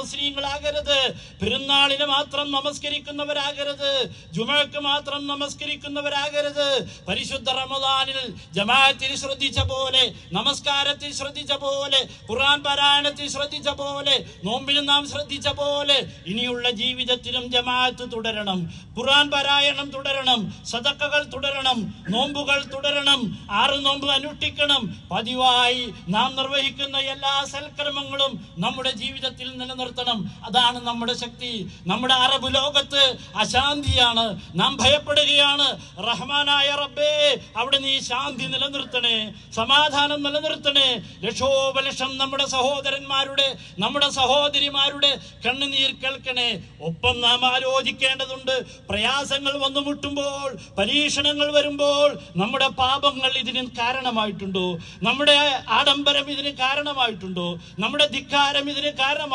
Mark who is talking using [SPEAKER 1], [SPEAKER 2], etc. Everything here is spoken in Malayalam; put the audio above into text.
[SPEAKER 1] മുസ്ലിങ്ങളാകരുത്. പെരുന്നാളിന് മാത്രം നമസ്കരിക്കുന്നവരാകരുത്, ജുമഅക്ക് മാത്രം നമസ്കരിക്കുന്നവരാകരുത്. പരിശുദ്ധ റമദാനിൽ ജമാഅത്തിൽ ശ്രദ്ധിച്ച പോലെ, നമസ്കാരത്തിൽ ശ്രദ്ധിച്ച പോലെ, ഖുർആൻ പാരായണത്തിൽ ശ്രദ്ധിച്ച പോലെ, നോമ്പിന് നാം ശ്രദ്ധിച്ച പോലെ ഇനിയുള്ള ജീവിതത്തിലും ജമാഅത്ത് തുടരണം, ഖുർആൻ പാരായണം തുടരണം, സദഖകൾ തുടരണം, നോമ്പുകൾ തുടരണം, 6 നോമ്പ് അനുഷ്ഠിക്കണം. പതിവായി നാം നിർവഹിക്കുന്ന എല്ലാ സൽക്കർമ്മങ്ങളും നമ്മുടെ ജീവിതത്തിൽ നിലനിർത്തണം. അതാണ് നമ്മുടെ ശക്തി. നമ്മുടെ അറബ് ലോകത്ത് അശാന്തിയാണ്, നാം ഭയപ്പെടുകയാണ്. റഹ്മാനായ റബ്ബേ, അവിടെ നീ ശാന്തി നിലനിർത്തണേ, സമാധാനം നിലനിർത്തണേ. ലക്ഷോപലക്ഷം നമ്മുടെ സഹോദരന്മാരുടെ, നമ്മുടെ സഹോദരിമാരുടെ കണ്ണുനീർ കേൾക്കണേ. ഒപ്പം നാം ആലോചിക്കേണ്ടതുണ്ട്, പ്രയാസങ്ങൾ വന്നു മുട്ടുമ്പോൾ, പരീക്ഷണങ്ങൾ വരുമ്പോൾ നമ്മുടെ പാപങ്ങൾ ഇതിന് കാരണമായിട്ടുണ്ടോ? നമ്മുടെ ആഡംബരം ഇതിന് കാരണമായിട്ടുണ്ടോ? നമ്മുടെ ധിക്കാരം ഇതിന് കാരണമായിട്ടുണ്ടോ?